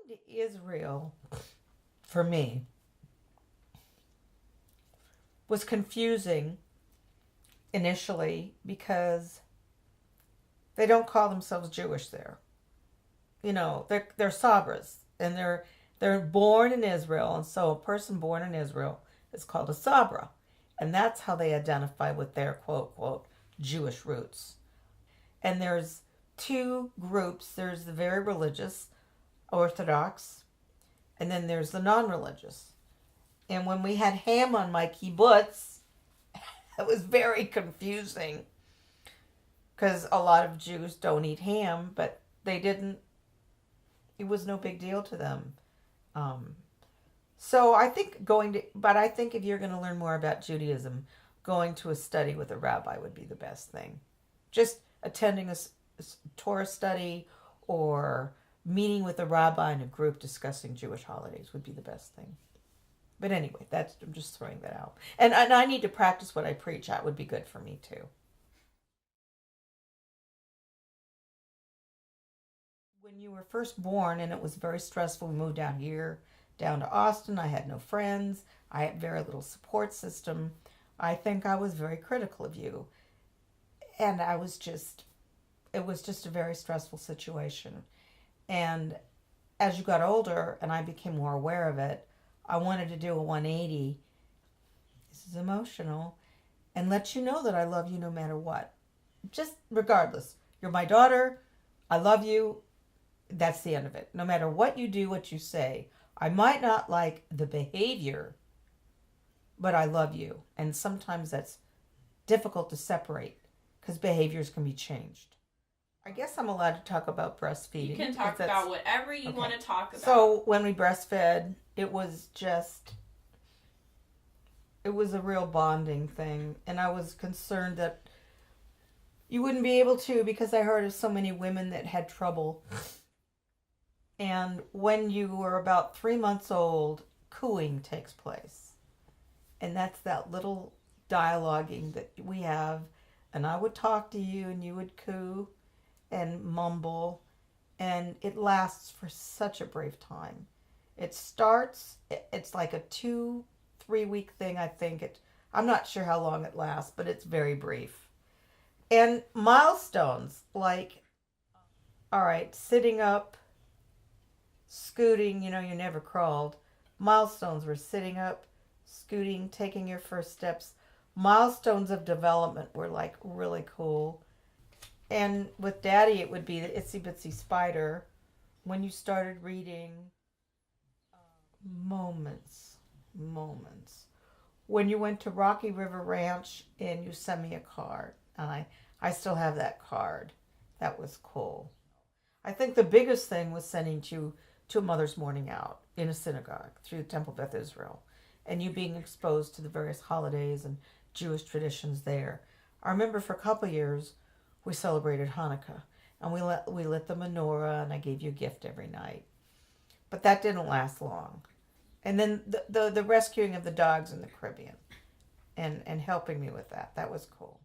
to Israel, for me, was confusing initially because they don't call themselves Jewish there. You know, they're Sabras, and they're born in Israel, and so a person born in Israel is called a Sabra, and that's how they identify with their quote quote Jewish roots. And there's two groups. There's the very religious, Orthodox, and then there's the non-religious. And when we had ham on my kibbutz, it was very confusing because a lot of Jews don't eat ham, but they didn't. It was no big deal to them. Um, so I think but I think if you're going to learn more about Judaism, going to a study with a rabbi would be the best thing. Just attending a Torah study or meeting with a rabbi in a group discussing Jewish holidays would be the best thing. But anyway, I'm just throwing that out. And I need to practice what I preach. That would be good for me too. When you were first born and it was very stressful, we moved down here, down to Austin. I had no friends. I had very little support system. I think I was very critical of you. And it was just a very stressful situation. And as you got older and I became more aware of it, I wanted to do a 180. This is emotional. And let you know that I love you no matter what. Just regardless. You're my daughter. I love you. That's the end of it. No matter what you do, what you say. I might not like the behavior, but I love you. And sometimes that's difficult to separate because behaviors can be changed. I guess I'm allowed to talk about breastfeeding. You can talk about whatever you want to talk about. So when we breastfed, it was a real bonding thing. And I was concerned that you wouldn't be able to because I heard of so many women that had trouble. And when you were about 3 months old, cooing takes place. And that's that little dialoguing that we have. And I would talk to you and you would coo and mumble. And it lasts for such a brief time. It's like a 2-3 week thing, I think. I'm not sure how long it lasts, but it's very brief. And milestones, like, all right, sitting up, scooting, you never crawled. Milestones were sitting up, scooting, taking your first steps. Milestones of development were like really cool. And with Daddy, it would be the Itsy Bitsy Spider. When you started reading, moments. When you went to Rocky River Ranch and you sent me a card, and I still have that card. That was cool. I think the biggest thing was sending you to a Mother's Morning Out in a synagogue through Temple Beth Israel, and you being exposed to the various holidays and Jewish traditions there. I remember for a couple of years we celebrated Hanukkah, and we lit the menorah, and I gave you a gift every night. But that didn't last long. And then the rescuing of the dogs in the Caribbean and helping me with that was cool.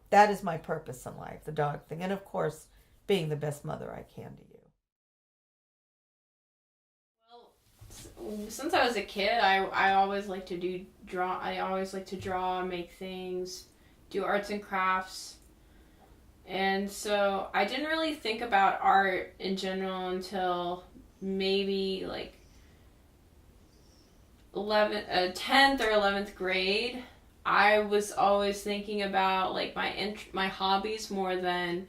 That is my purpose in life, the dog thing. And of course, being the best mother I can to you. Well, since I was a kid, I always like to draw. I always like to draw, make things, do arts and crafts. And so I didn't really think about art in general until maybe like 10th or 11th grade. I was always thinking about like my hobbies more than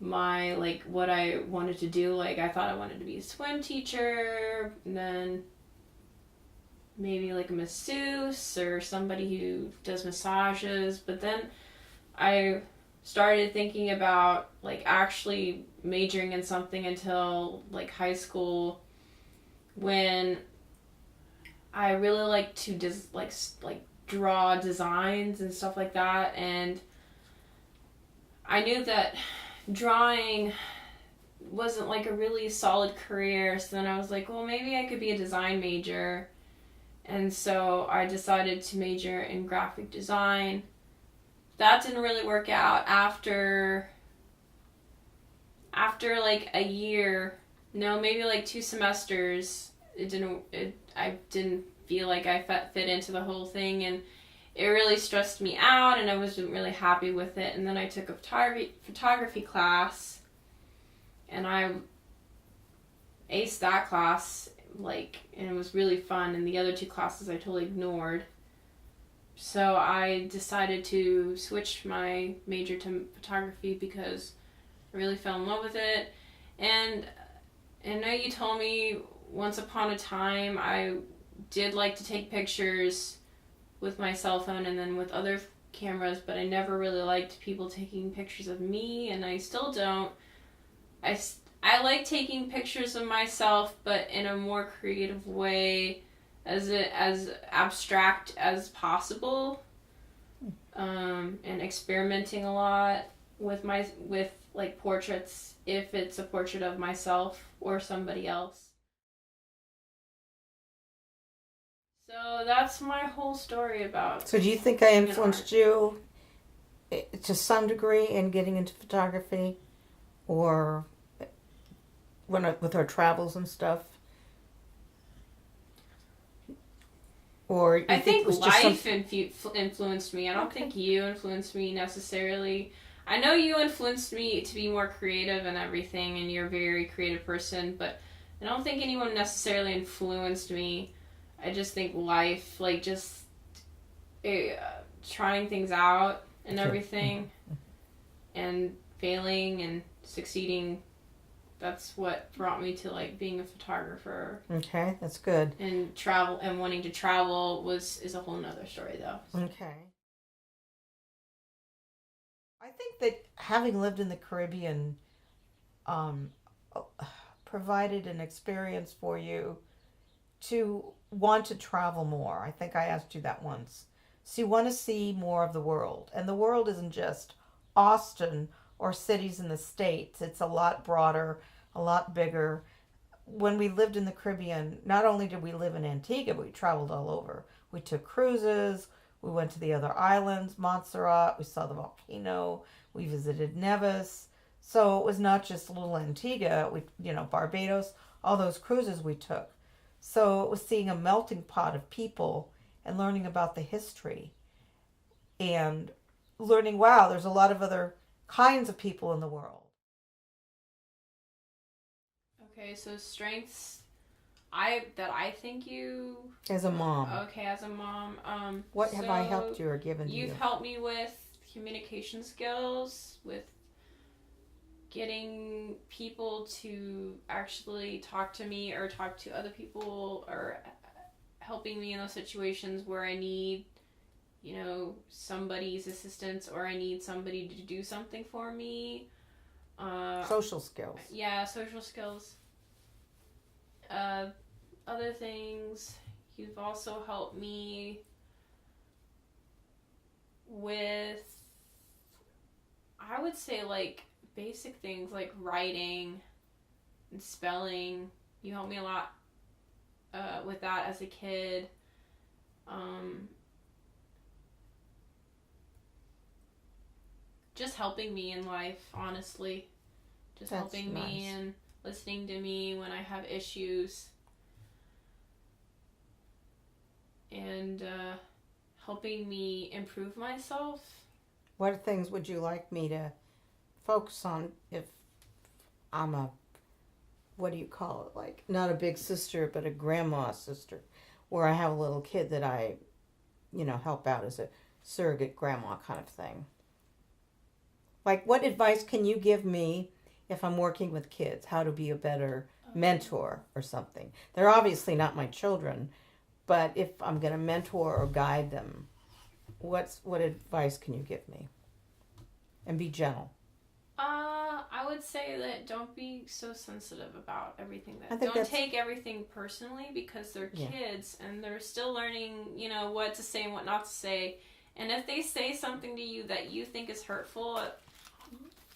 my like what I wanted to do. Like I thought I wanted to be a swim teacher, and then maybe like a masseuse or somebody who does massages. But then I started thinking about like actually majoring in something until like high school, when I really like to like draw designs and stuff like that. And I knew that drawing wasn't like a really solid career, so then I was like, well, maybe I could be a design major. And so I decided to major in graphic design. That didn't really work out. After like a year, No, maybe like 2 semesters. I didn't feel like I fit into the whole thing, and it really stressed me out, and I wasn't really happy with it. And then I took a photography class, and I aced that class, like, and it was really fun. And the other 2 classes I totally ignored. So I decided to switch my major to photography because I really fell in love with it. And I know you told me once upon a time I did like to take pictures with my cell phone and then with other cameras, but I never really liked people taking pictures of me, and I still don't. I like taking pictures of myself, but in a more creative way, as abstract as possible, and experimenting a lot with like portraits if it's a portrait of myself or somebody else. So that's my whole story about. So do you think I being an influenced art. you to some degree in getting into photography, or with our travels and stuff? Or you I think it was just life influenced me. I don't think you influenced me necessarily. I know you influenced me to be more creative and everything, and you're a very creative person, but I don't think anyone necessarily influenced me. I just think life, like just uh, trying things out and everything, and failing and succeeding, that's what brought me to like being a photographer. Okay, that's good. And travel and wanting to travel is a whole nother story though. Okay. I think that having lived in the Caribbean um, provided an experience for you to want to travel more. I think I asked you that once. So you want to see more of the world. And the world isn't just Austin or cities in the States, it's a lot broader, a lot bigger. When we lived in the Caribbean, not only did we live in Antigua, but we traveled all over. We took cruises, we went to the other islands, Montserrat, we saw the volcano, we visited Nevis. So it was not just little Antigua, Barbados, all those cruises we took. So it was seeing a melting pot of people and learning about the history and learning, wow, there's a lot of other kinds of people in the world. Okay, so strengths I think you As a mom, okay as a mom. what have I helped you or given to You've you? helped me with communication skills, with getting people to actually talk to me or talk to other people, or helping me in those situations where I need, somebody's assistance, or I need somebody to do something for me. Social skills. Yeah, social skills. Other things, you've also helped me with, I would say, like basic things like writing and spelling. You helped me a lot with that as a kid. Just helping me in life, honestly. Just That's helping nice. me and listening to me when I have issues. And helping me improve myself. What things would you like me to focus on if I'm what do you call it? Like, not a big sister, but a grandma sister, where I have a little kid that I, help out as a surrogate grandma kind of thing. Like, what advice can you give me if I'm working with kids? How to be a better mentor or something? They're obviously not my children, but if I'm going to mentor or guide them, what advice can you give me? And be gentle. I would say that don't be so sensitive about everything. Don't take everything personally, because they're kids and they're still learning, what to say and what not to say. And if they say something to you that you think is hurtful,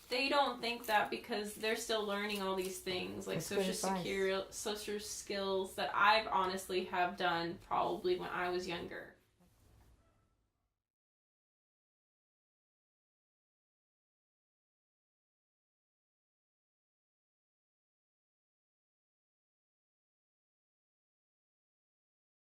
they don't think that, because they're still learning all these things, like social skills that I've honestly have done probably when I was younger.